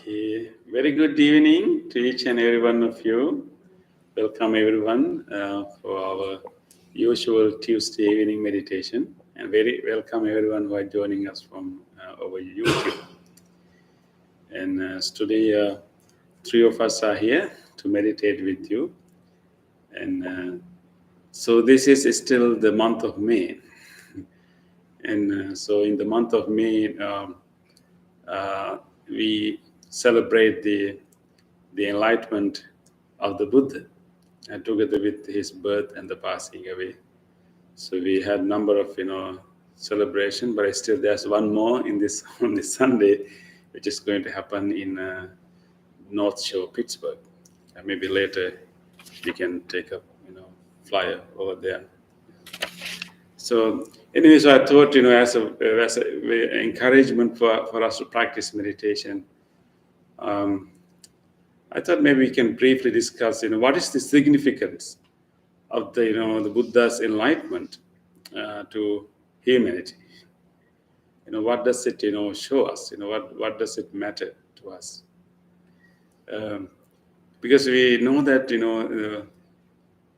Okay, very good evening to each and every one of you. Welcome everyone for our usual Tuesday evening meditation, and very welcome everyone who are joining us from over YouTube. And today, three of us are here to meditate with you. And so this is still the month of May, and so in the month of May, we celebrate the enlightenment of the Buddha, and together with his birth and the passing away. So we had number of celebration, but still there's one more in this on this Sunday, which is going to happen in North Shore, Pittsburgh. And maybe later we can take a flyer over there. So anyway, so I thought as a encouragement for us to practice meditation. I thought maybe we can briefly discuss, what is the significance of the Buddha's enlightenment to humanity. What does it, show us? What does it matter to us? Because we know that,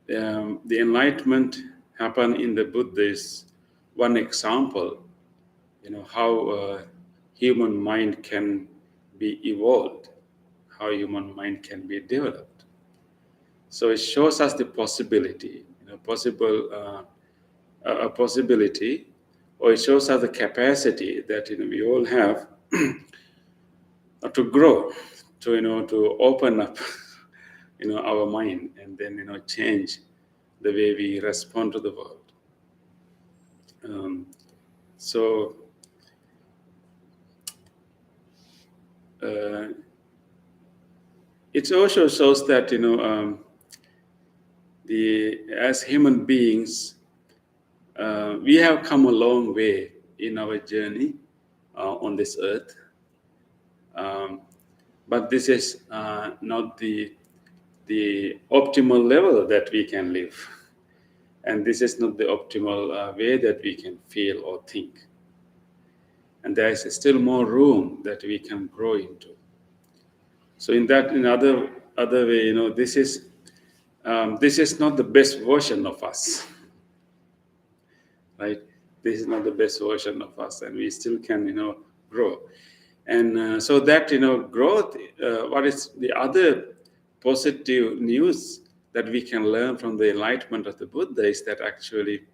the enlightenment happened in the Buddha is one example, how human mind can be evolved, how human mind can be developed. So it shows us the possibility, a possibility, or it shows us the capacity that we all have to grow, to open up, our mind, and then change the way we respond to the world. So it also shows that as human beings, we have come a long way in our journey on this earth, but this is not the optimal level that we can live, and this is not the optimal way that we can feel or think, and there is still more room that we can grow into. So in other way, this is not the best version of us, right? This is not the best version of us, and we still can grow. And so that growth, what is the other positive news that we can learn from the enlightenment of the Buddha is that actually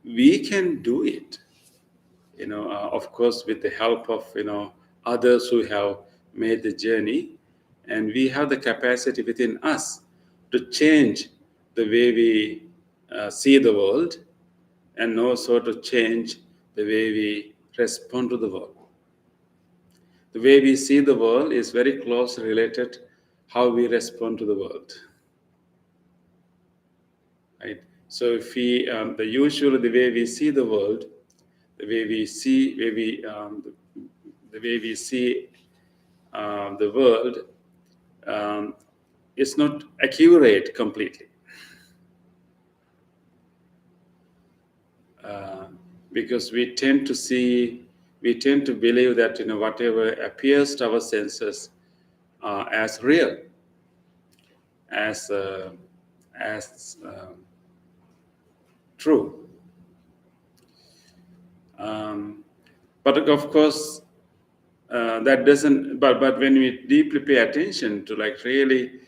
we can do it, of course with the help of others who have made the journey, and we have the capacity within us to change the way we see the world, and also to change the way we respond to the world. The way we see the world is very closely related how we respond to the world, right? So if we usually the way we see the world, the way we see the world is not accurate completely, because we tend to believe that whatever appears to our senses as real, as true. But of course, that doesn't. But when we deeply pay attention to really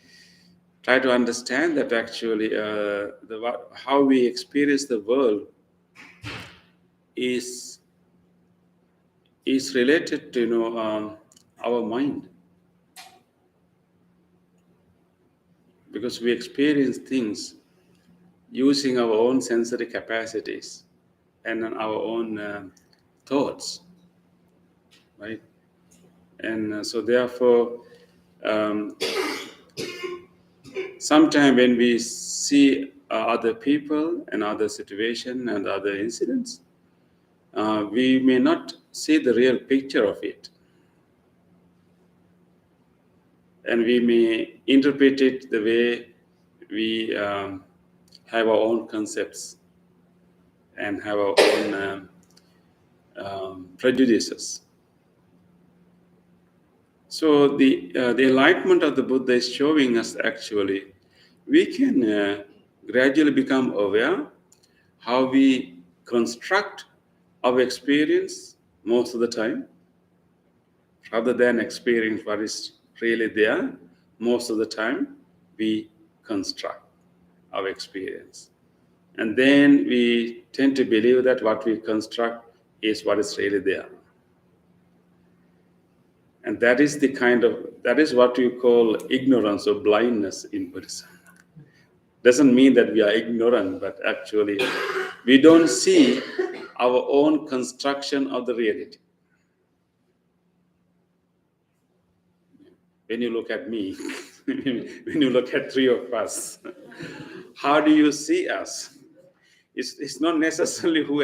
try to understand that actually how we experience the world is related to our mind, because we experience things using our own sensory capacities and our own thoughts, right? And so therefore, sometimes when we see other people and other situations and other incidents, we may not see the real picture of it, and we may interpret it the way we have our own concepts and have our own prejudices. So the enlightenment of the Buddha is showing us actually we can gradually become aware how we construct our experience most of the time, rather than experience what is really there. Most of the time, we construct our experience. And then we tend to believe that what we construct is what is really there. And that is what you call ignorance or blindness in Buddhism. Doesn't mean that we are ignorant, but actually we don't see our own construction of the reality. When you look at me, when you look at three of us, how do you see us? It's not necessarily who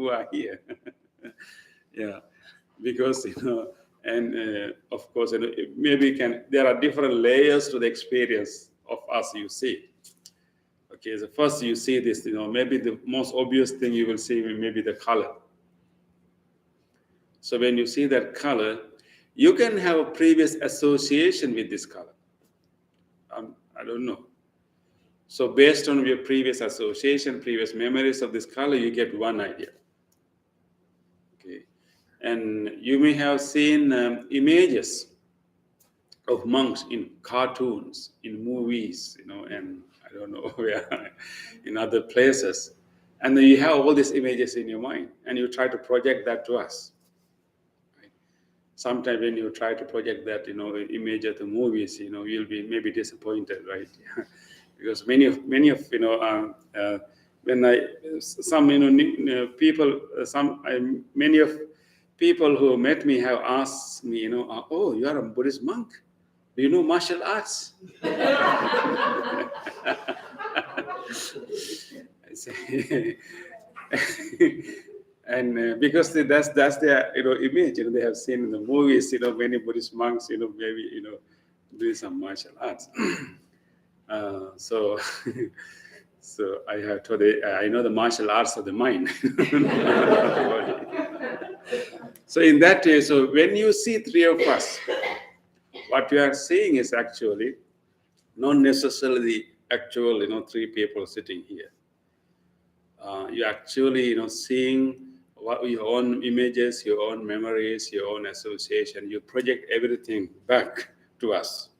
are here. Yeah, because and of course, maybe there are different layers to the experience of us you see. Okay, so first you see this, maybe the most obvious thing you will see maybe the color. So when you see that color, you can have a previous association with this color. I don't know. So based on your previous association, previous memories of this color, you get one idea. Okay, and you may have seen images of monks in cartoons, in movies, and I don't know where, in other places, and then you have all these images in your mind, and you try to project that to us. Right? Sometimes when you try to project that, image of the movies, you'll be maybe disappointed, right? Because many of when many of people who met me have asked me, oh, you are a Buddhist monk, do you know martial arts? I say, and because that's their image, they have seen in the movies, many Buddhist monks, maybe doing some martial arts. So so I have told I know the martial arts of the mind. So in that way, so when you see three of us, what you are seeing is actually not necessarily the actual three people sitting here. You actually seeing your own images, your own memories, your own association. You project everything back to us,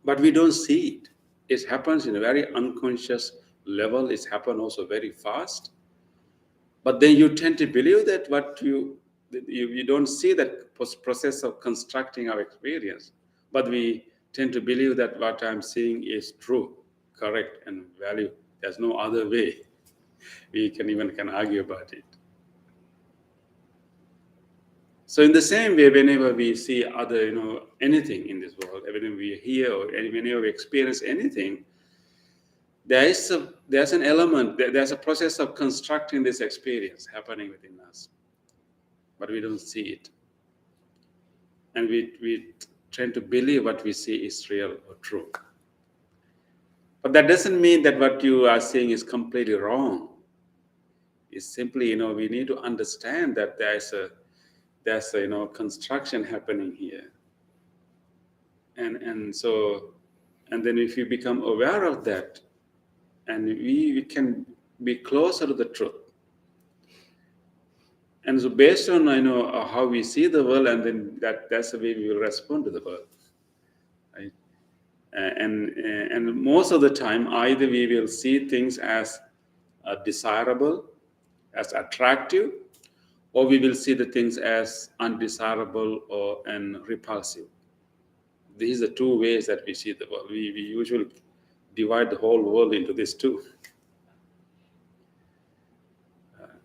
but we don't see it. It happens in a very unconscious level. It's happened also very fast. But then you tend to believe that you don't see that process of constructing our experience. But we tend to believe that what I'm seeing is true, correct, and value. There's no other way. We can argue about it. So in the same way, whenever we see anything in this world, whenever we hear or whenever we experience anything, there's an element, there's a process of constructing this experience happening within us, but we don't see it, and we tend to believe what we see is real or true. But that doesn't mean that what you are saying is completely wrong. It's simply we need to understand that there's a construction happening here, and then if you become aware of that, and we can be closer to the truth. And so based on how we see the world, and then that's the way we will respond to the world, right? And most of the time, either we will see things as desirable, as attractive, or we will see the things as undesirable and repulsive. These are two ways that we see the world. We usually divide the whole world into these two.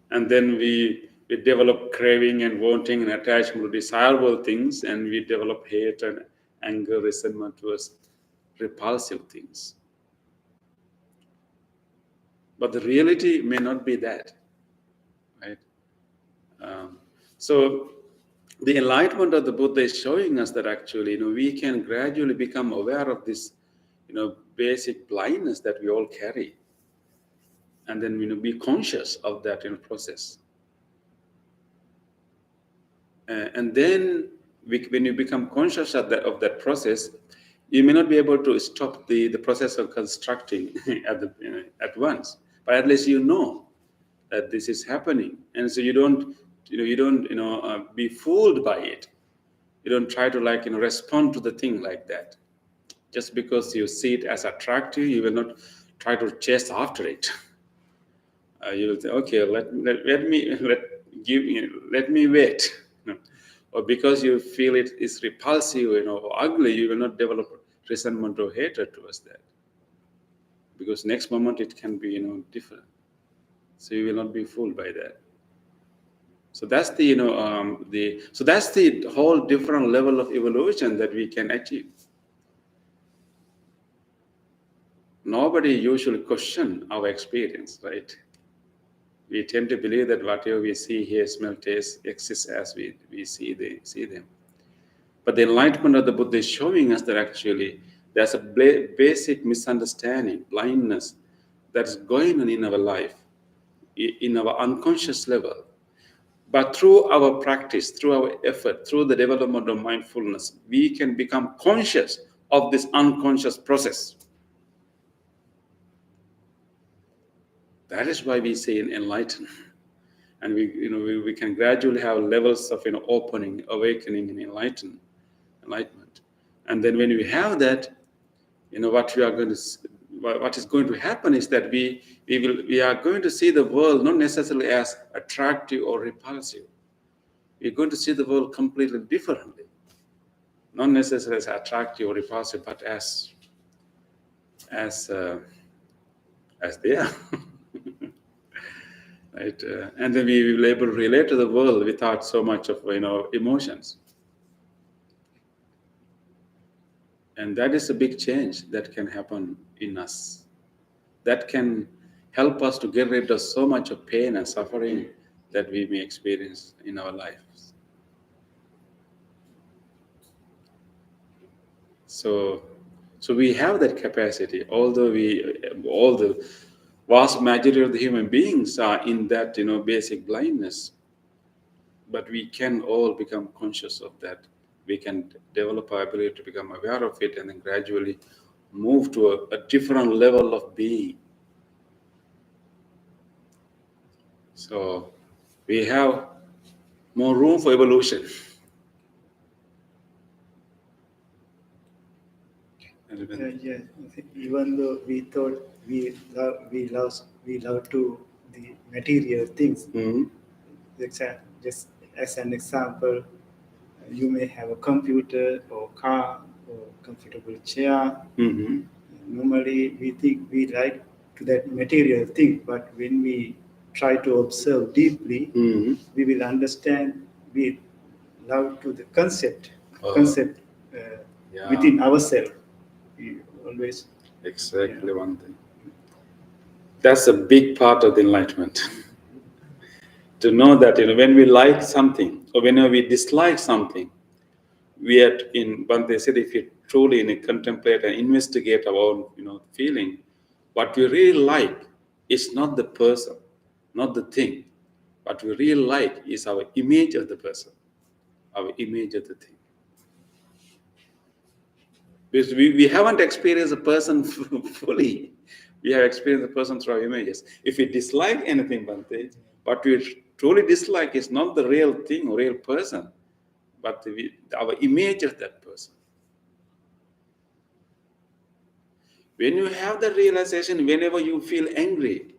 And then we develop craving and wanting and attachment to desirable things, and we develop hate and anger, resentment towards repulsive things. But the reality may not be that, right? So the enlightenment of the Buddha is showing us that actually, we can gradually become aware of this, basic blindness that we all carry, and then be conscious of that process. And then when you become conscious of that process, you may not be able to stop the process of constructing at once, but at least you know that this is happening, and so you don't be fooled by it. You don't try to respond to the thing like that. Just because you see it as attractive, you will not try to chase after it. You will say, okay, let me wait. Or because you feel it is repulsive, or ugly, you will not develop resentment or hatred towards that. Because next moment it can be, different. So you will not be fooled by that. So that's that's the whole different level of evolution that we can achieve. Nobody usually question our experience, right? We tend to believe that whatever we see, hear, smell, taste exists as we see them. But the enlightenment of the Buddha is showing us that actually there's a basic misunderstanding, blindness that's going on in our life, in our unconscious level. But through our practice, through our effort, through the development of mindfulness, we can become conscious of this unconscious process. That is why we say enlighten. And we can gradually have levels of opening, awakening, and enlightenment. And then when we have that, what is going to happen is that we are going to see the world not necessarily as attractive or repulsive. We're going to see the world completely differently, not necessarily as attractive or repulsive, but as they are. Right, and then we will be able to relate to the world without so much of emotions. And that is a big change that can happen in us. That can help us to get rid of so much of pain and suffering that we may experience in our lives. So we have that capacity, although all the vast majority of the human beings are in that basic blindness. But we can all become conscious of that. We can develop our ability to become aware of it and then gradually move to a different level of being. So we have more room for evolution. Yeah. Even though we thought we love to the material things. Mm-hmm. Just as an example, you may have a computer or car or comfortable chair. Mm-hmm. Normally, we think we like to that material thing, but when we try to observe deeply, Mm-hmm. we will understand we love to the concept Yeah. within ourselves. We always Exactly one thing. That's a big part of the enlightenment. To know that when we like something or whenever we dislike something, we are in. But they said if you truly contemplate and investigate our own feeling, what we really like is not the person, not the thing. What we really like is our image of the person, our image of the thing. Because we haven't experienced a person fully. We have experienced the person through our images. If we dislike anything, Bhante, what we truly dislike is not the real thing or real person, but our image of that person. When you have the realization, whenever you feel angry,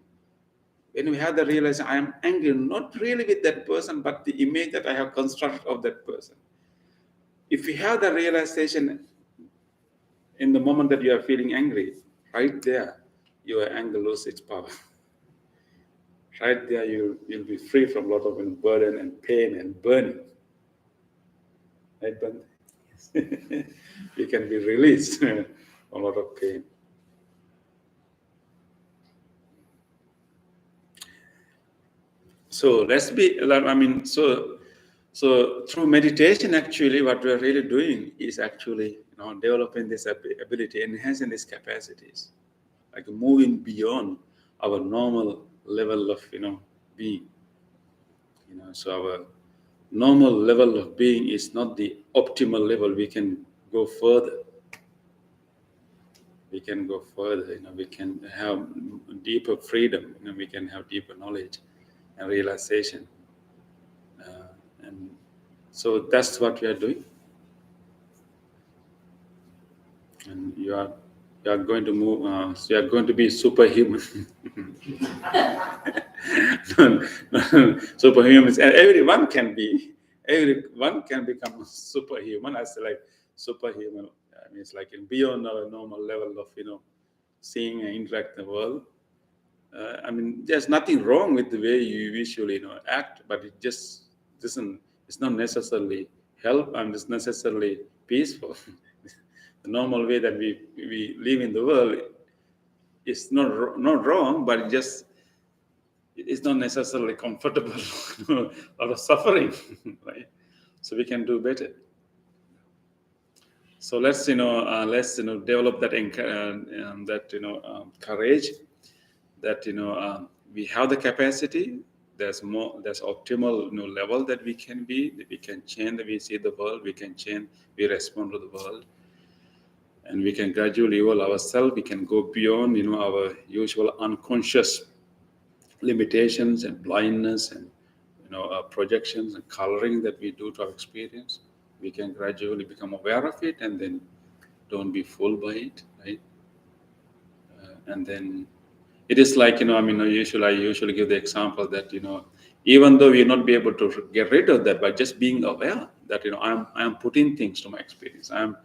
when you have the realization, I am angry, not really with that person, but the image that I have constructed of that person. If you have the realization in the moment that you are feeling angry, right there, your anger loses its power. Right there, you'll be free from a lot of burden and pain and burning. Right, Bhante? Yes. You can be released from a lot of pain. So so through meditation, actually, what we are really doing is actually developing this ability, enhancing these capacities, like moving beyond our normal level of being. So our normal level of being is not the optimal level. We can go further. We can go further. We can have deeper freedom. We can have deeper knowledge and realization. And so that's what we are doing. And you are going to move. So you are going to be superhuman. Superhumans, and everyone can become superhuman. I say like superhuman. I mean, it's like beyond our normal level of seeing and interact in the world. I mean, there's nothing wrong with the way you visually act, but it just doesn't. It's not necessarily help, and it's necessarily peaceful. The normal way that we live in the world is not wrong, but it's not necessarily comfortable. A lot of suffering, right? So we can do better. So let's develop that courage. That we have the capacity. There's optimal level that we can be. That we can change. That we see the world. We can change. We respond to the world. And we can gradually evolve ourselves. We can go beyond, our usual unconscious limitations and blindness and, projections and coloring that we do to our experience. We can gradually become aware of it and then don't be fooled by it, right? And then it is like, I usually give the example that, even though we'll not be able to get rid of that, but just being aware that, I'm putting things to my experience. I'm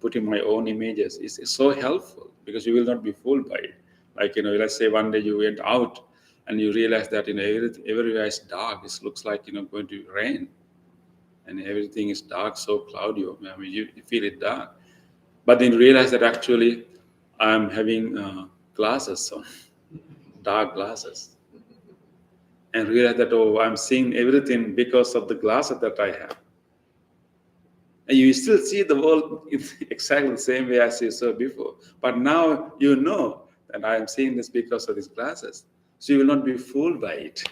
putting my own images is so helpful because you will not be fooled by it. Like, let's say one day you went out and you realize that, everywhere is dark. It looks like, going to rain and everything is dark, so cloudy. I mean, you feel it dark. But then you realize that actually I'm having glasses on, dark glasses. And realize that, I'm seeing everything because of the glasses that I have. And you still see the world in exactly the same way as you saw before. But now you know that I am seeing this because of these glasses. So you will not be fooled by it.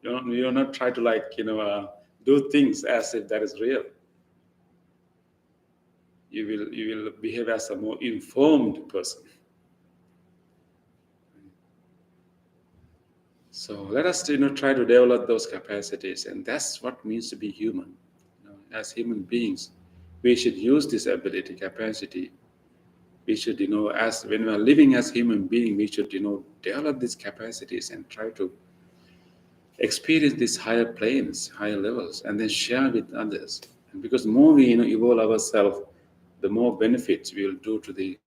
You will not try to do things as if that is real. You will behave as a more informed person. So let us try to develop those capacities, and that's what it means to be human. As human beings, we should use this ability, capacity. We should, as when we are living as human beings, we should, develop these capacities and try to experience these higher planes, higher levels, and then share with others. And because the more we, evolve ourselves, the more benefits we will do to the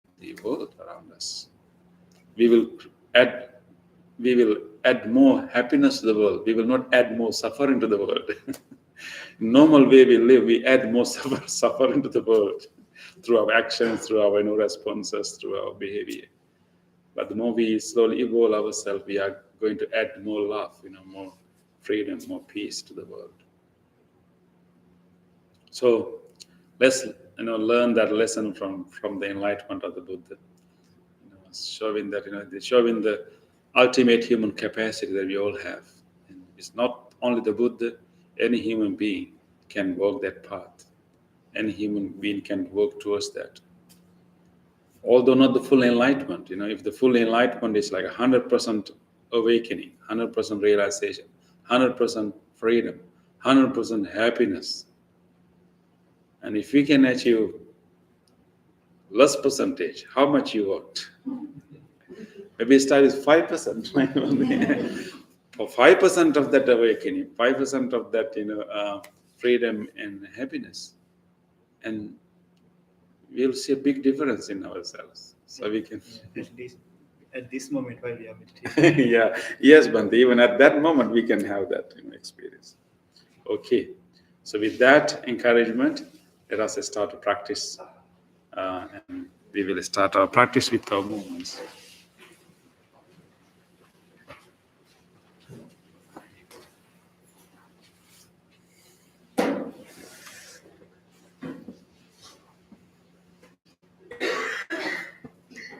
world around us. We will add more happiness to the world. We will not add more suffering to the world. Normal way we live, we add more suffering to the world through our actions, through our responses, through our behavior. But the more we slowly evolve ourselves, we are going to add more love, more freedom, more peace to the world. So let's learn that lesson from the enlightenment of the Buddha. Showing that showing the ultimate human capacity that we all have. And it's not only the Buddha. Any human being can walk that path. Any human being can work towards that. Although not the full enlightenment, if the full enlightenment is like 100% awakening, 100% realization, 100% freedom, 100% happiness, and if we can achieve less percentage, how much you worked? Maybe start with 5%. For 5% of that awakening, 5% of that, freedom and happiness, and we'll see a big difference in ourselves. So we can. At this moment while we are meditating. Yeah. Yes, Bhante. Even at that moment, we can have that experience. Okay. So with that encouragement, let us start to practice, and we will start our practice with our movements.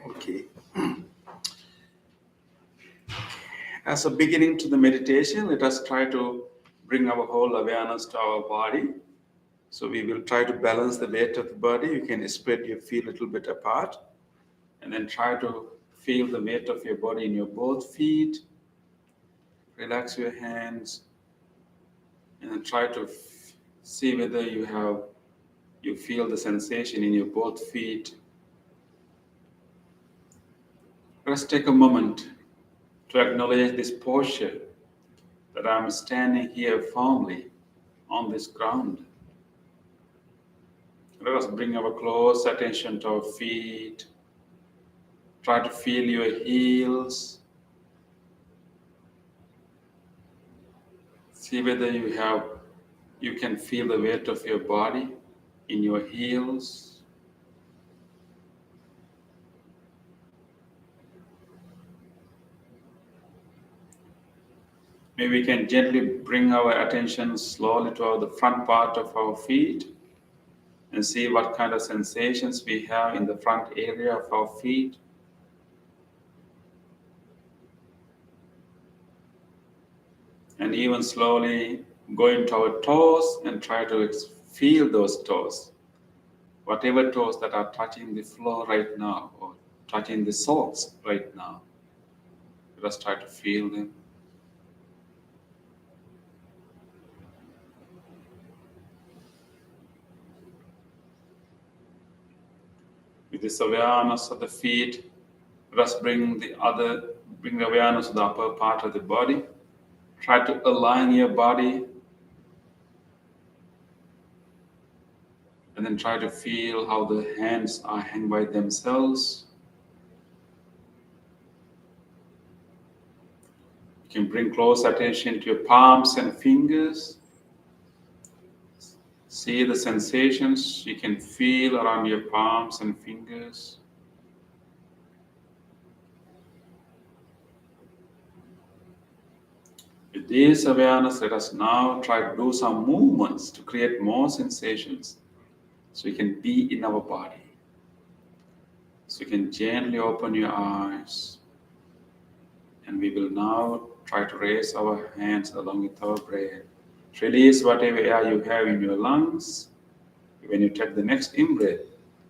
Okay. As a beginning to the meditation, let us try to bring our whole awareness to our body. So we will try to balance the weight of the body. You can spread your feet a little bit apart and then try to feel the weight of your body in your both feet. Relax your hands and then try to see whether you feel the sensation in your both feet. Let's take a moment to acknowledge this posture that I'm standing here firmly on this ground. Let us bring our close attention to our feet. Try to feel your heels. See whether you can feel the weight of your body in your heels. Maybe we can gently bring our attention slowly to the front part of our feet and see what kind of sensations we have in the front area of our feet. And even slowly go into our toes and try to feel those toes. Whatever toes that are touching the floor right now or touching the soles right now. Let us try to feel them. With this awareness of the feet, let us bring the awareness to the upper part of the body. Try to align your body and then try to feel how the hands are hanging by themselves. You can bring close attention to your palms and fingers. See the sensations you can feel around your palms and fingers. With this awareness, let us now try to do some movements to create more sensations so you can be in our body. So you can gently open your eyes. And we will now try to raise our hands along with our breath. Release whatever air you have in your lungs. When you take the next in-breath,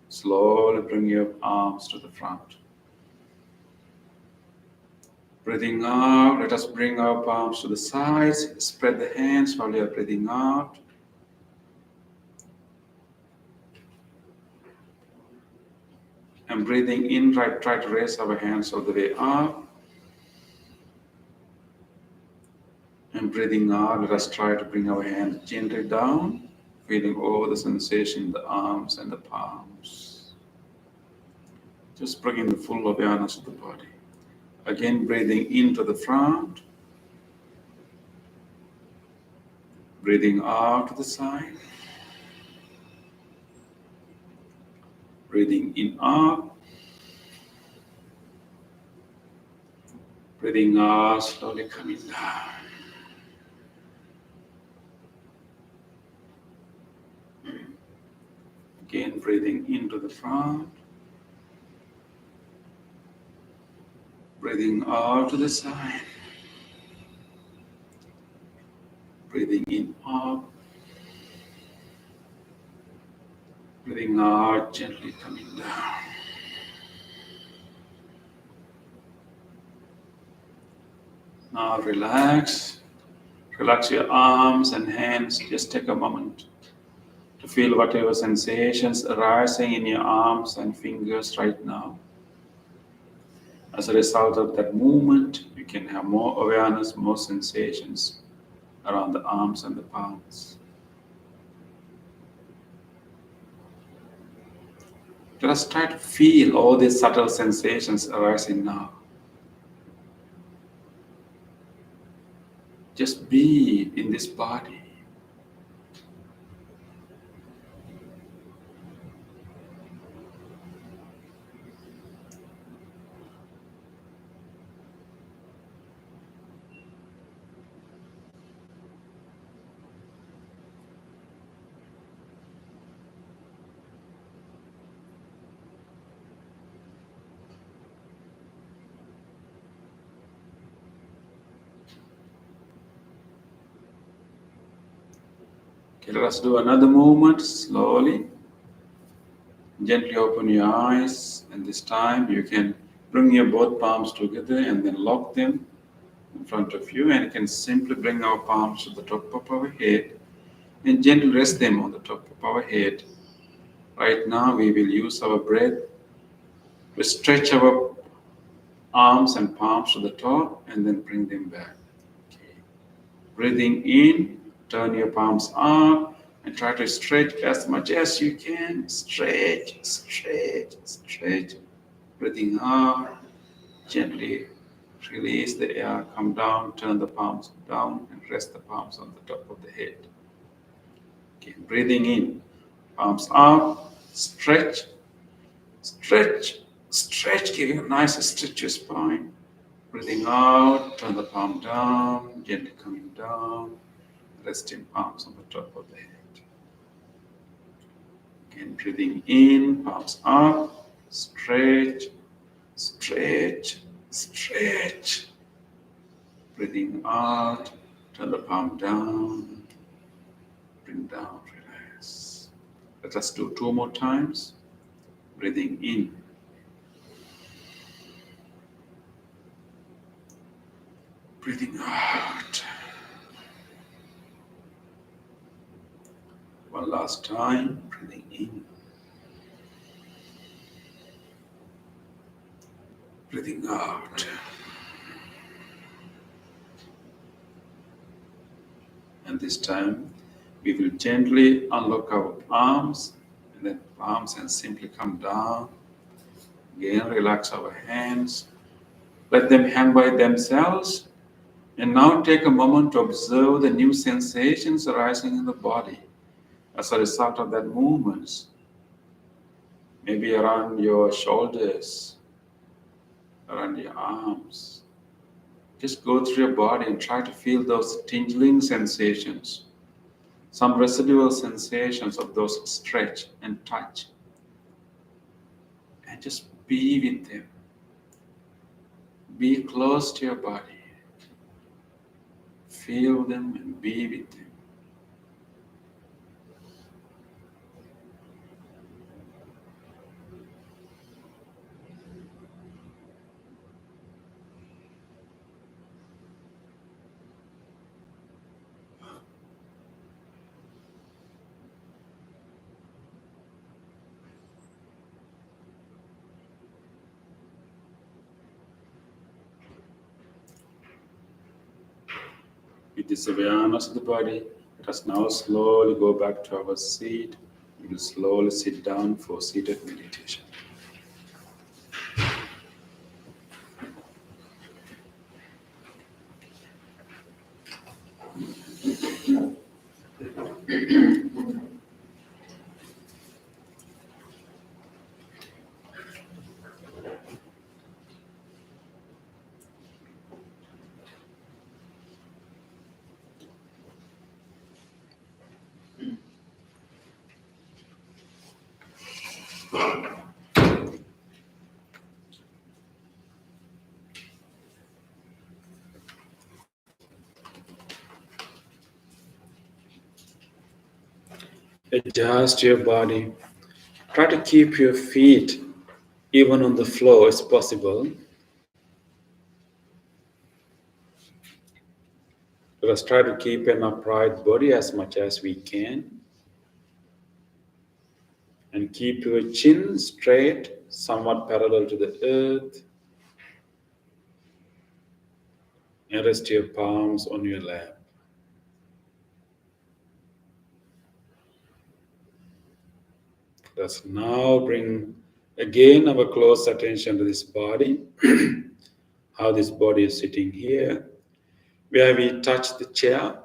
slowly bring your arms to the front. Breathing out, let us bring our palms to the sides. Spread the hands while you are breathing out. And breathing in, try to raise our hands all the way up. And breathing out, let us try to bring our hands gently down, feeling all the sensation in the arms and the palms. Just bringing the full awareness of the body. Again, breathing into the front. Breathing out to the side. Breathing in up. Breathing out, slowly coming down. Again, breathing into the front. Breathing out to the side. Breathing in up. Breathing out, gently coming down. Now relax. Relax your arms and hands. Just take a moment to feel whatever sensations arising in your arms and fingers right now. As a result of that movement, you can have more awareness, more sensations around the arms and the palms. Let us try to feel all these subtle sensations arising now. Just be in this body. Okay, let us do another movement slowly. Gently open your eyes, and this time you can bring your both palms together and then lock them in front of you, and you can simply bring our palms to the top of our head and gently rest them on the top of our head. Right now, we will use our breath to stretch our arms and palms to the top and then bring them back. Okay. Breathing in, turn your palms up and try to stretch as much as you can. Stretch, stretch, stretch. Breathing out, gently release the air, come down, turn the palms down and rest the palms on the top of the head. Okay. Breathing in, palms up, stretch, stretch, stretch. Give you a nice stretch to your spine. Breathing out, turn the palm down, gently coming down, resting palms on the top of the head. Again, breathing in, palms up, stretch, stretch, stretch. Breathing out, turn the palm down, bring down, relax. Let us do 2 more times. Breathing in. Breathing out. One last time, breathing in. Breathing out. And this time, we will gently unlock our palms and then palms and simply come down. Again, relax our hands. Let them hang by themselves. And now take a moment to observe the new sensations arising in the body as a result of that movement. Maybe around your shoulders, around your arms. Just go through your body and try to feel those tingling sensations, some residual sensations of those stretch and touch. And just be with them. Be close to your body. Feel them and be with them. With this awareness of the body, let us now slowly go back to our seat. We will slowly sit down for seated meditation. Adjust your body. Try to keep your feet even on the floor as possible. Let us try to keep an upright body as much as we can. And keep your chin straight, somewhat parallel to the earth. And rest your palms on your lap. Let's now bring again our close attention to this body. How this body is sitting here. Where we touch the chair.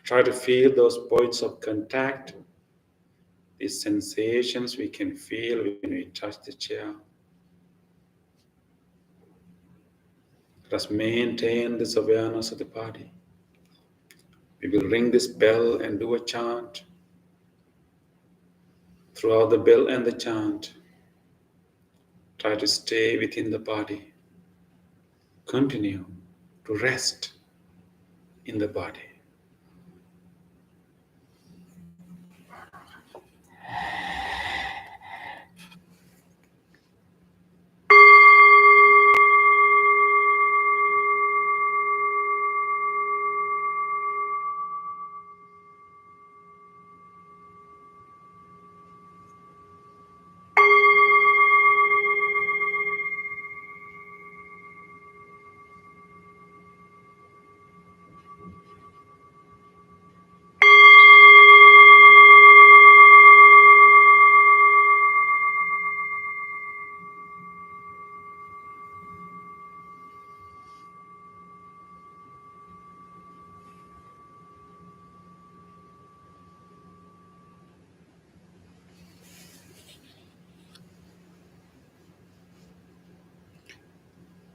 Try to feel those points of contact. These sensations we can feel when we touch the chair. Let us maintain this awareness of the body. We will ring this bell and do a chant. Throughout the bell and the chant, try to stay within the body. Continue to rest in the body.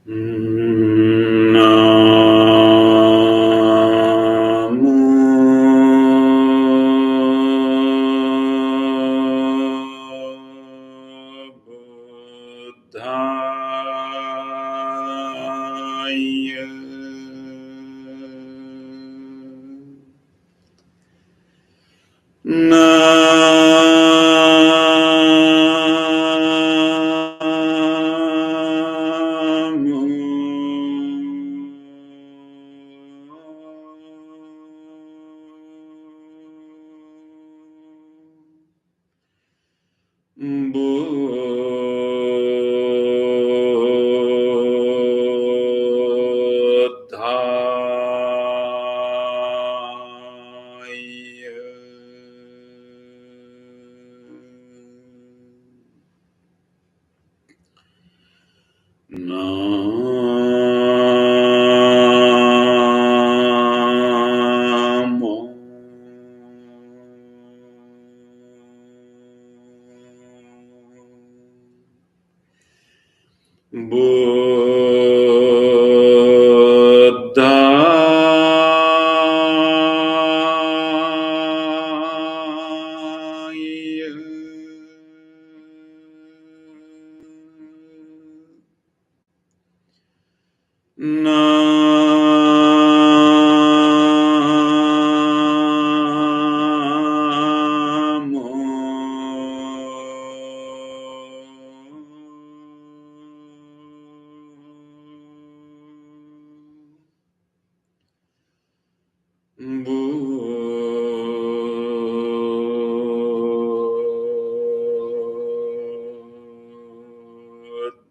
Namo Buddhaya. Namo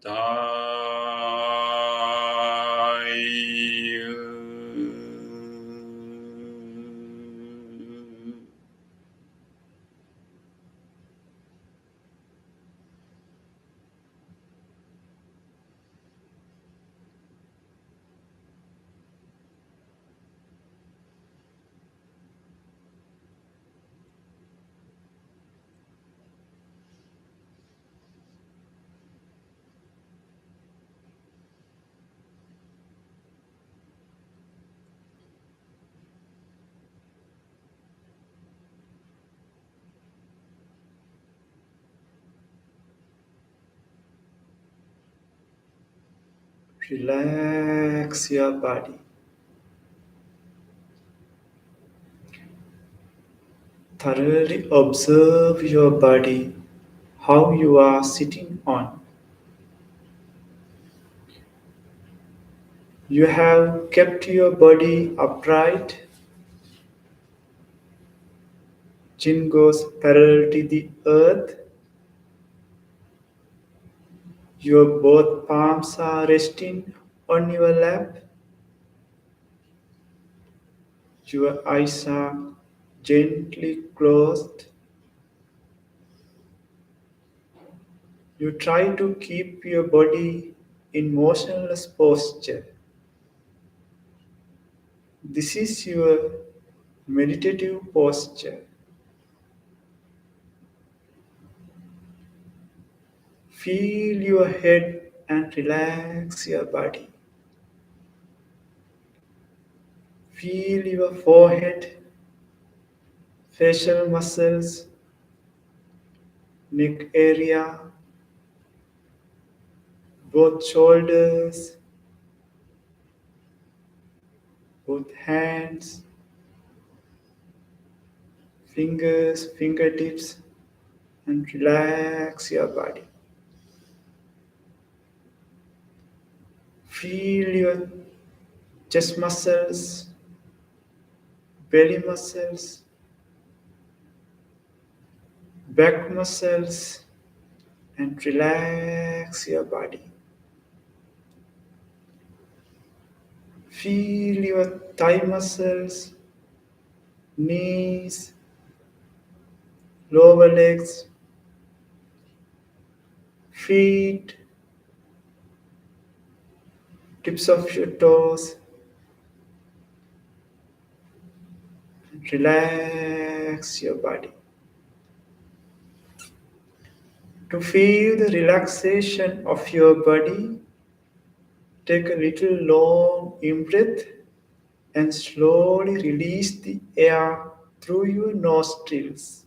Buddhaya. Relax your body. Thoroughly observe your body, how you are sitting on. You have kept your body upright. Chin goes parallel to the earth. Your both palms are resting on your lap. Your eyes are gently closed. You try to keep your body in motionless posture. This is your meditative posture. Feel your head and relax your body. Feel your forehead, facial muscles, neck area, both shoulders, both hands, fingers, fingertips, and relax your body. Feel your chest muscles, belly muscles, back muscles, and relax your body. Feel your thigh muscles, knees, lower legs, feet, tips of your toes. Relax your body. To feel the relaxation of your body, Take a little long in breath and slowly release the air through your nostrils.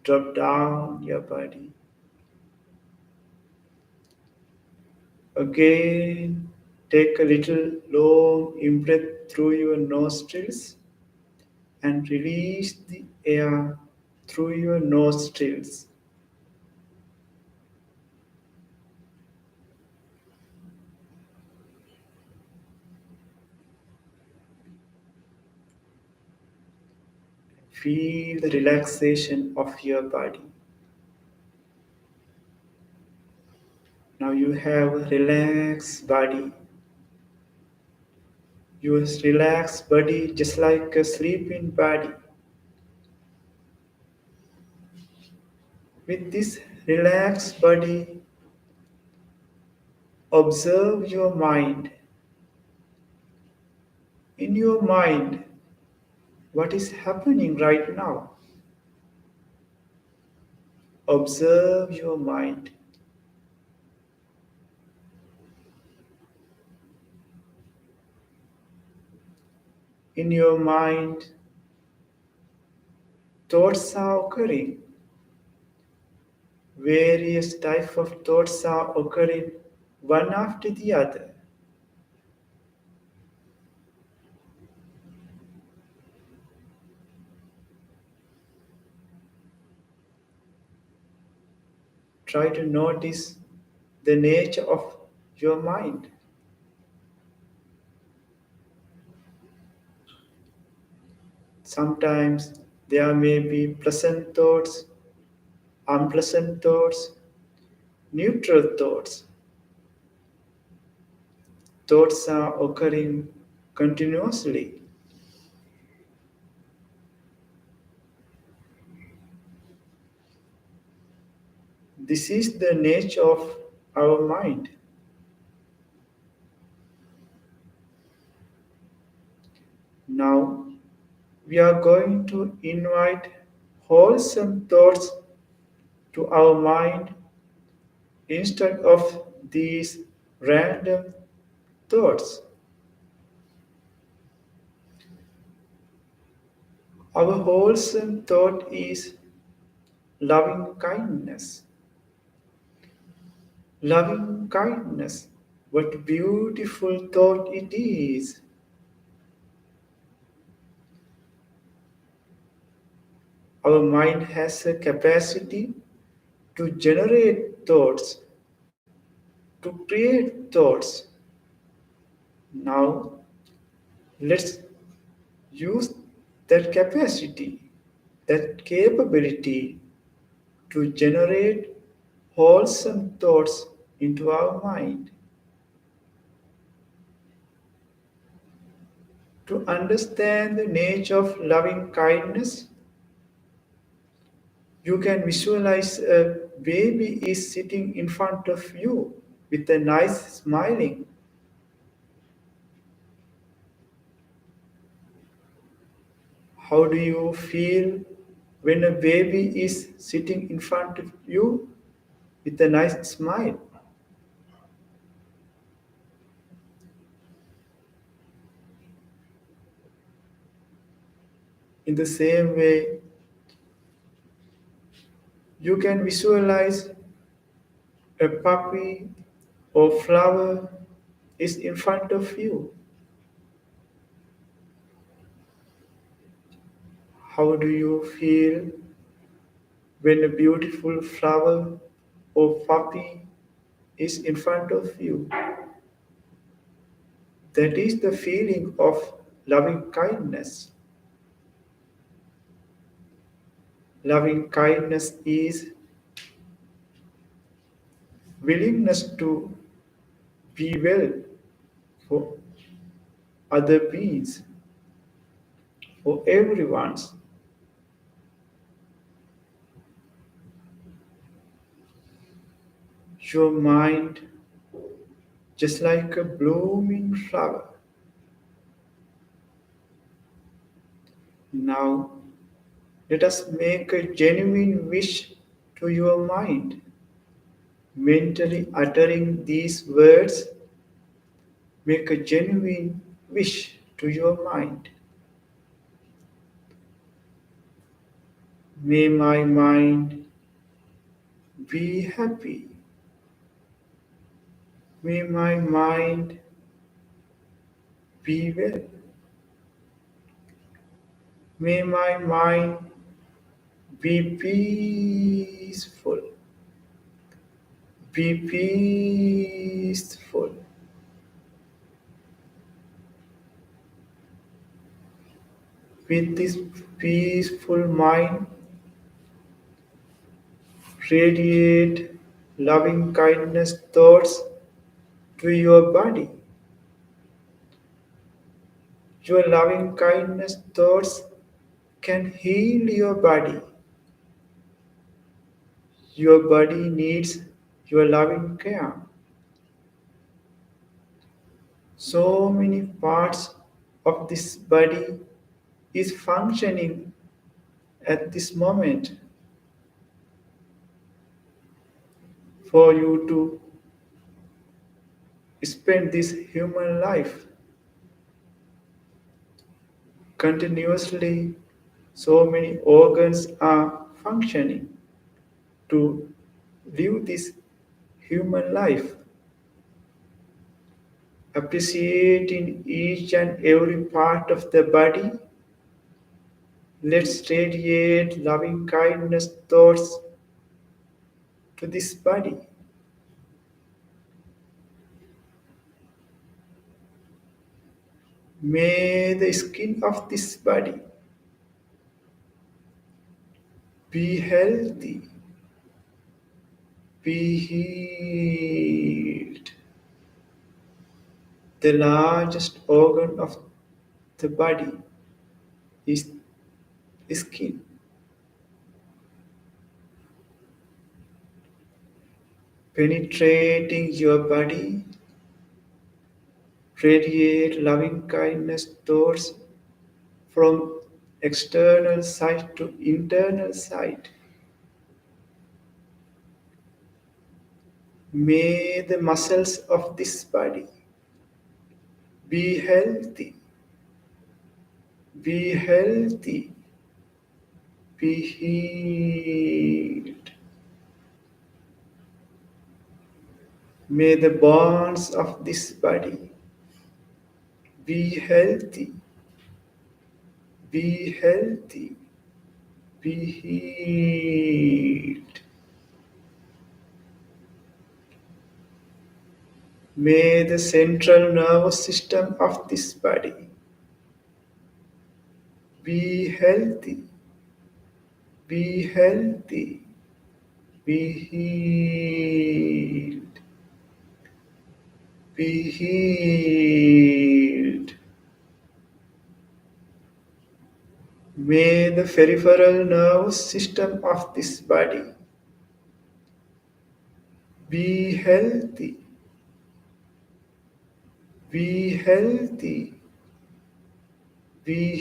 Drop down your body. Again, take a little long in breath through your nostrils and release the air through your nostrils. Feel the relaxation of your body. Now you have a relaxed body. Your relaxed body just like a sleeping body. With this relaxed body, observe your mind. In your mind, what is happening right now? Observe your mind. In your mind, thoughts are occurring. Various types of thoughts are occurring one after the other. Try to notice the nature of your mind. Sometimes there may be pleasant thoughts, unpleasant thoughts, neutral thoughts. Thoughts are occurring continuously. This is the nature of our mind. Now we are going to invite wholesome thoughts to our mind instead of these random thoughts. Our wholesome thought is loving kindness. Loving kindness, what beautiful thought it is. Our mind has a capacity to generate thoughts, to create thoughts. Now, let's use that capacity, that capability to generate wholesome thoughts into our mind. To understand the nature of loving kindness, you can visualize a baby is sitting in front of you with a nice smiling. How do you feel when a baby is sitting in front of you with a nice smile? In the same way, you can visualize a puppy or flower is in front of you. How do you feel when a beautiful flower or puppy is in front of you? That is the feeling of loving kindness. Loving kindness is willingness to be well for other beings, for everyone's. Your mind, just like a blooming flower. Now Let us make a genuine wish to your mind. Mentally uttering these words, make a genuine wish to your mind. May my mind be happy. May my mind be well. May my mind be peaceful. Be peaceful. With this peaceful mind, radiate loving kindness thoughts to your body. Your loving kindness thoughts can heal your body. Your body needs your loving care. So many parts of this body is functioning at this moment for you to spend this human life continuously. So many organs are functioning to live this human life, appreciating each and every part of the body. Let's radiate loving kindness thoughts to this body. May the skin of this body be healthy, be healed. The largest organ of the body is skin. Penetrating your body, radiate loving kindness towards from external side to internal side. May the muscles of this body be healthy, be healthy, be healed. May the bones of this body be healthy, be healthy, be healed. May the central nervous system of this body be healthy, be healthy, be healed, be healed. May the peripheral nervous system of this body be healthy, be healthy, be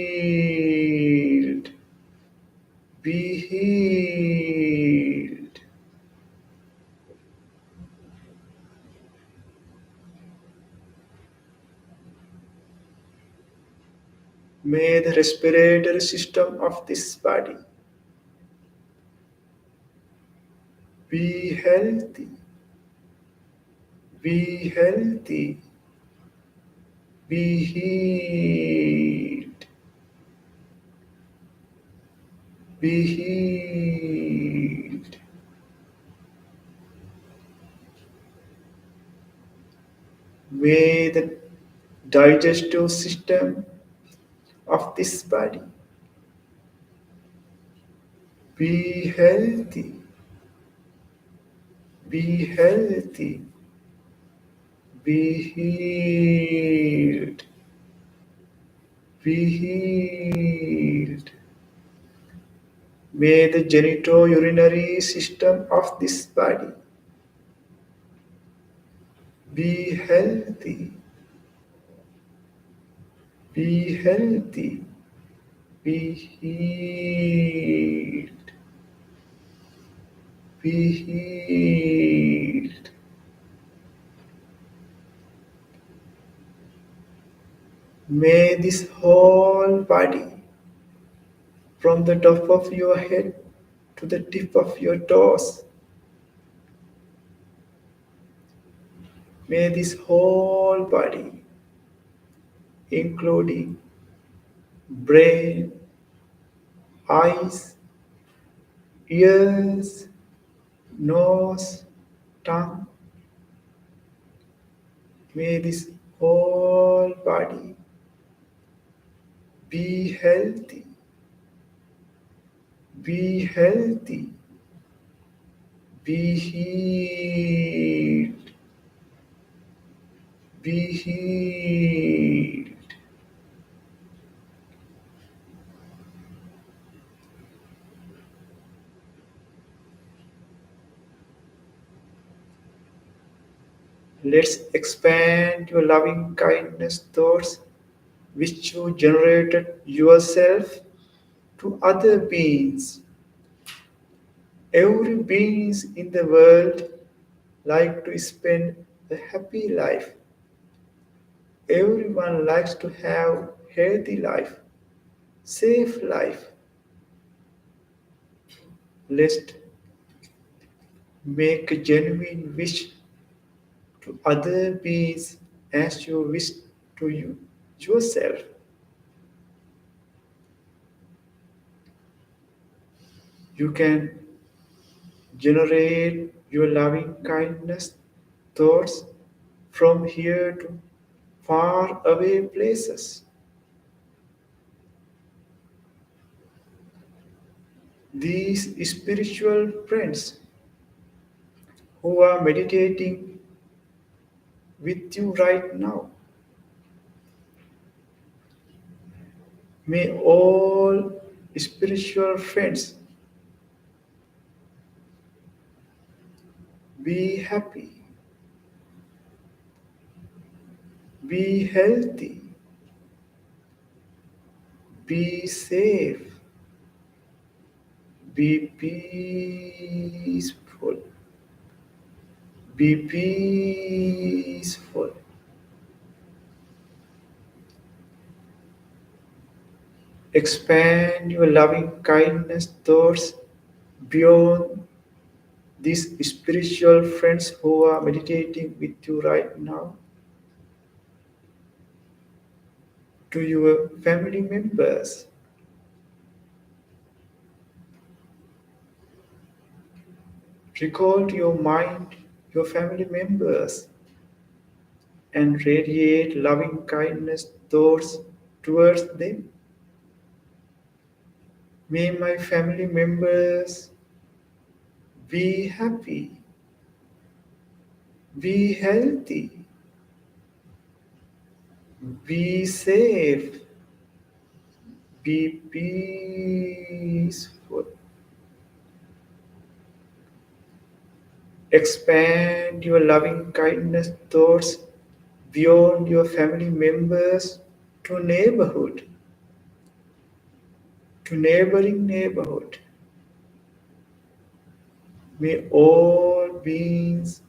healed, be healed. May the respiratory system of this body be healthy, be healthy, be healed, be healed. May the digestive system of this body be healthy, be healthy, be healed, be healed. May the genitourinary system of this body be healthy, be healthy, Be healed. Be healed. May this whole body, from the top of your head to the tip of your toes, may this whole body, including brain, eyes, ears, nose, tongue, may this whole body be healthy, be healthy, be healed, be healed. Let's expand your loving kindness thoughts which you generated yourself to other beings. Every being in the world like to spend a happy life. Everyone likes to have healthy life, safe life. Let's make a genuine wish to other beings as you wish to you yourself. You can generate your loving kindness thoughts from here to far away places. These spiritual friends who are meditating with you right now, may all spiritual friends be happy, be healthy, be safe, be peaceful, be peaceful. Expand your loving kindness thoughts beyond these spiritual friends who are meditating with you right now to your family members. Recall to your mind your family members and radiate loving kindness thoughts towards them. May my family members be happy, be healthy, be safe, be peaceful. Expand your loving kindness thoughts beyond your family members to neighborhood, to neighboring neighborhood. May all beings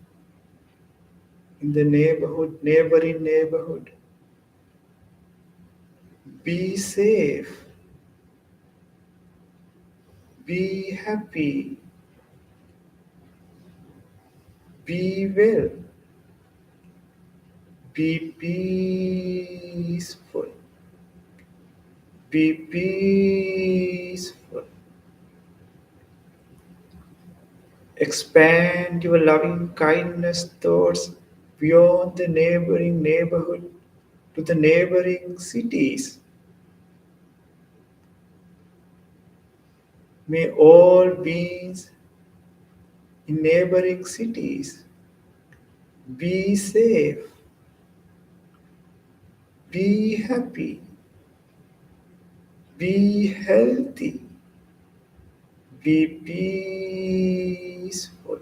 in the neighborhood, neighboring neighborhood, be safe, be happy, be well, be peaceful, be peaceful. Expand your loving kindness thoughts beyond the neighboring neighborhood to the neighboring cities. May all beings in neighboring cities be safe, be happy, be healthy, be peaceful.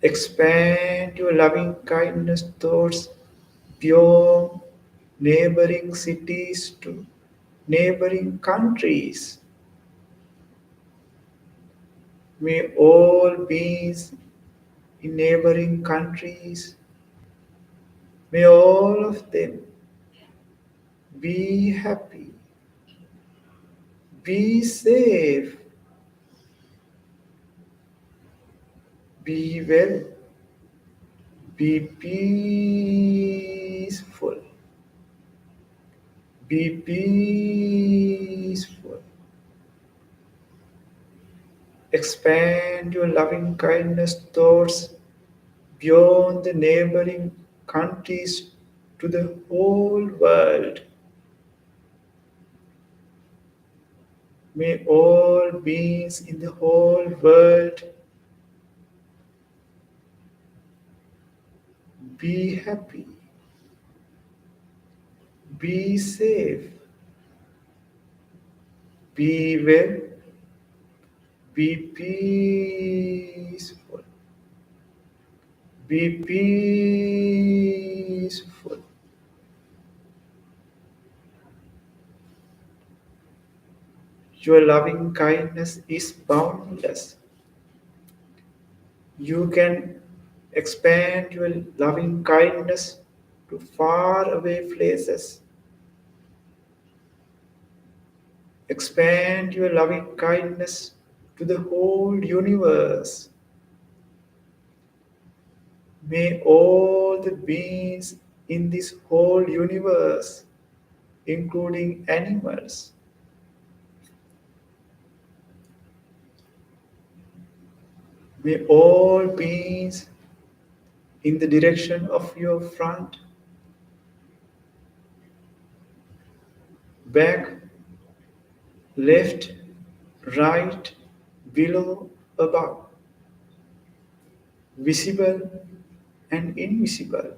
Expand your loving kindness thoughts beyond neighboring cities to neighboring countries. May all beings in neighboring countries, may all of them be happy, be safe, be well, be peaceful, be peaceful. Expand your loving kindness thoughts beyond the neighboring countries to the whole world. May all beings in the whole world be happy, be safe, be well, be peaceful, be peaceful. Your loving kindness is boundless. You can expand your loving kindness to far away places. Expand your loving kindness to the whole universe. May all the beings in this whole universe, including animals, may all beings in the direction of your front, back, left, right, below, above, visible and invisible,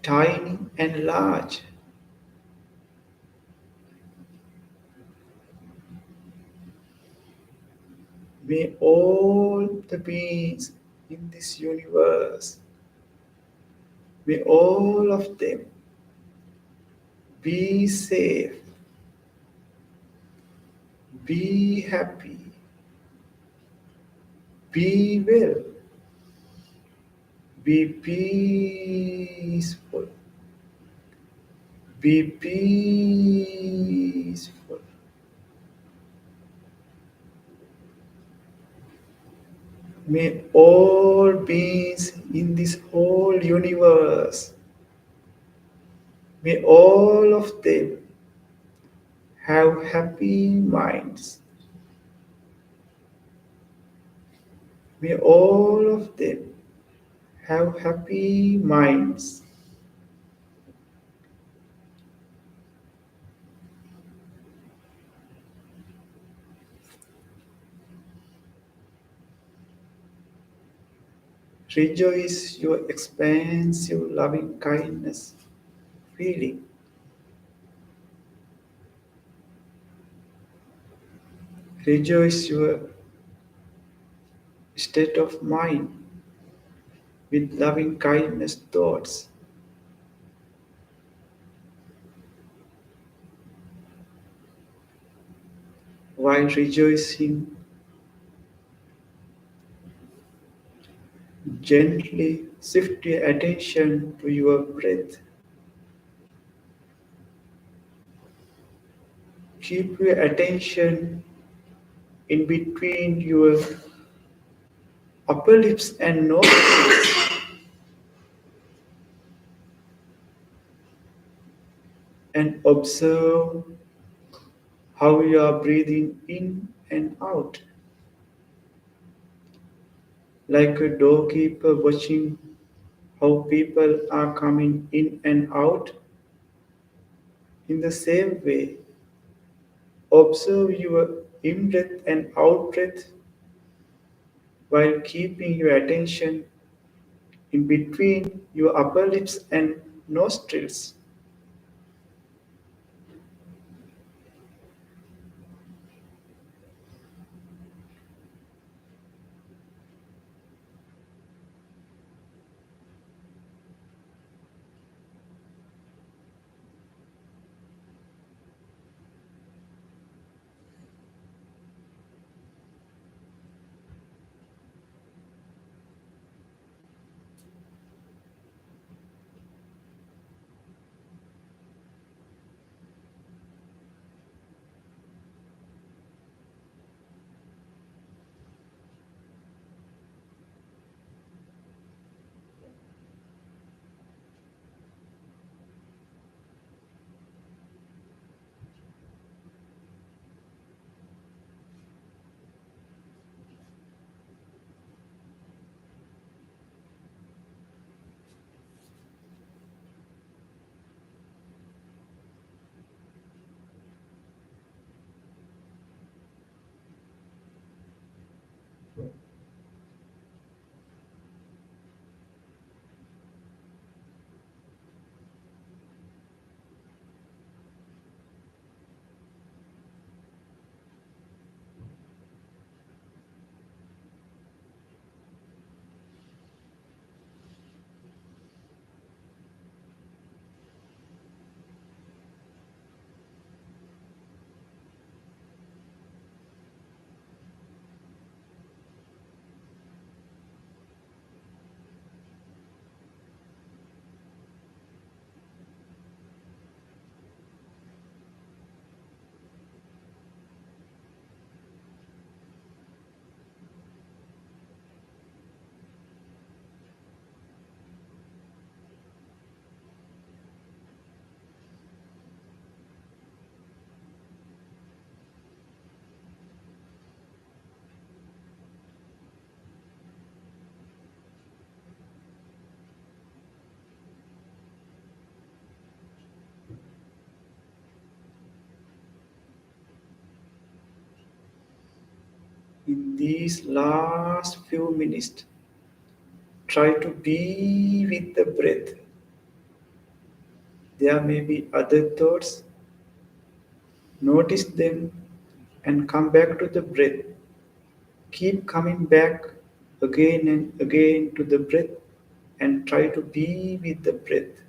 tiny and large, may all the beings in this universe, may all of them be safe, be happy, be well, be peaceful, be peaceful. May all beings in this whole universe, may all of them have happy minds. May all of them have happy minds. Rejoice your expansive loving kindness feeling. Rejoice your state of mind with loving kindness thoughts. While rejoicing, gently shift your attention to your breath. Keep your attention in between your upper lips and nose and observe how you are breathing in and out, like a doorkeeper watching how people are coming in and out. In the same way, observe your in breath and out breath while keeping your attention in between your upper lips and nostrils. In these last few minutes, try to be with the breath. There may be other thoughts. Notice them and come back to the breath. Keep coming back again and again to the breath and try to be with the breath.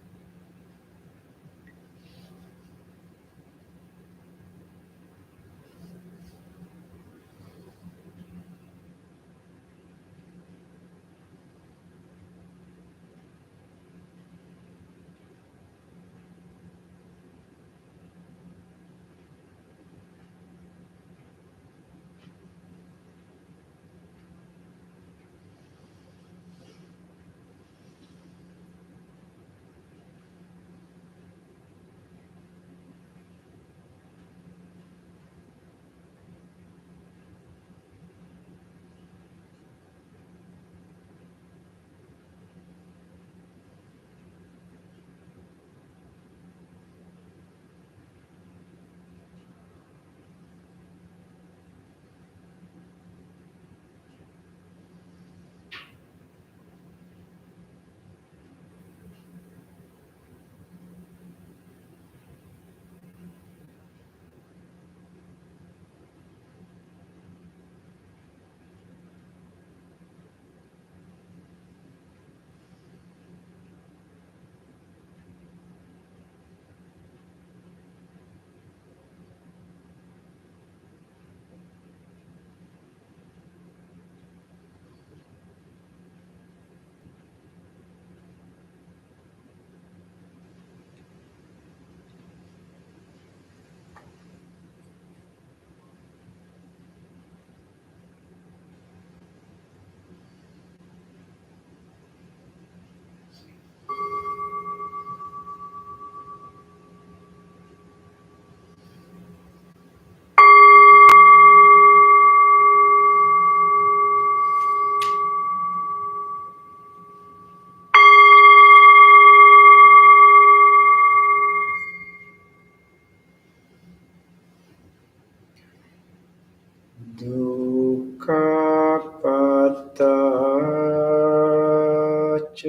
Dukkhapattach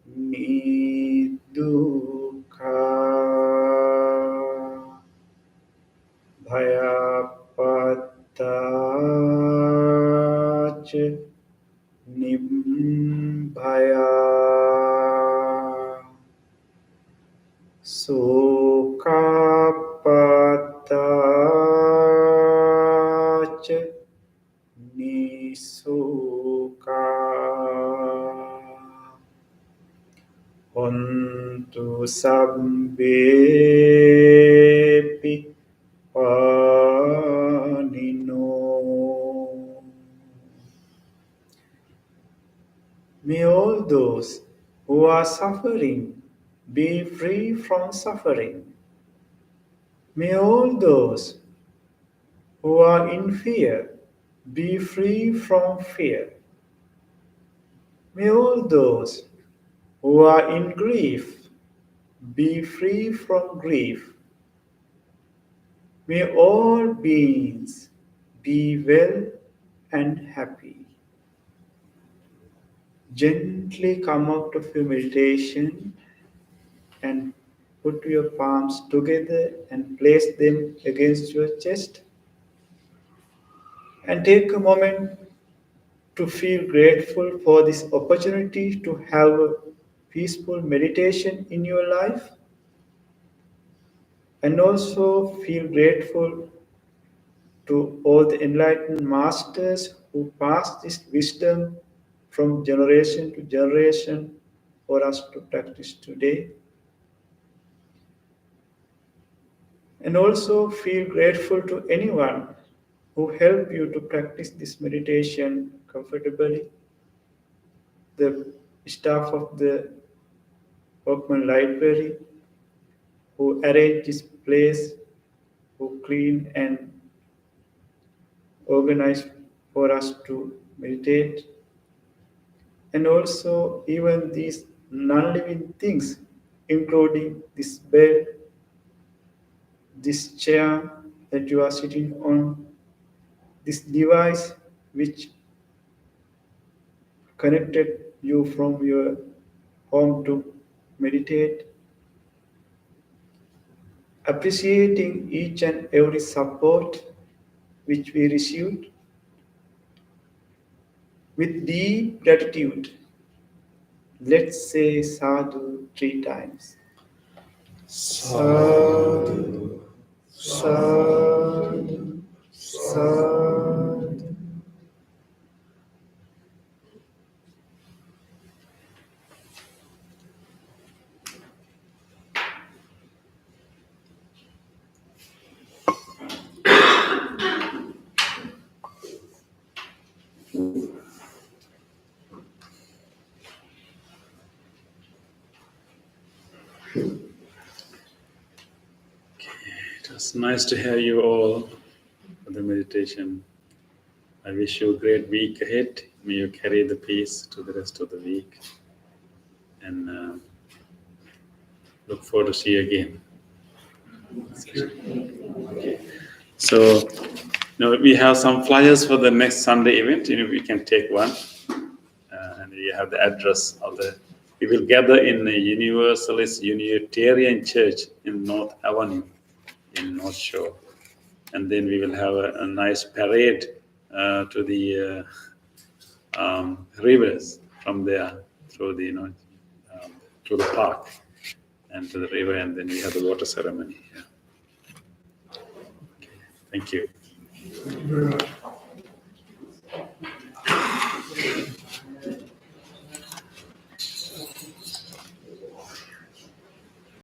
nidukkha bhayapattach nibbhaya sukhapattach nisukha hontu sabbepi panino. May all those who are suffering be free from suffering. May all those who are in fear be free from fear. May all those who are in grief be free from grief. May all beings be well and happy. Gently come out of your meditation and put your palms together and place them against your chest. And take a moment to feel grateful for this opportunity to have a peaceful meditation in your life. And also feel grateful to all the enlightened masters who passed this wisdom from generation to generation for us to practice today. And also feel grateful to anyone who helped you to practice this meditation comfortably. The staff of the Workman Library who arranged this place, who clean and organize for us to meditate. And also even these non-living things, including this bed, this chair that you are sitting on, This device which connected you from your home to meditate, appreciating each and every support which we received with deep gratitude. Let's say sadhu 3 times. Sadhu, sadhu, sadhu. It was nice to have you all for the meditation. I wish you a great week ahead. May you carry the peace to the rest of the week. And look forward to see you again. Okay. So now we have some flyers for the next Sunday event. We can take one. And you have the address of the. We will gather in the Universalist Unitarian Church in North Avenue, in North Shore, and then we will have a nice parade to the rivers from there through the to the park and to the river, and then we have the water ceremony. Yeah. Okay. Thank you.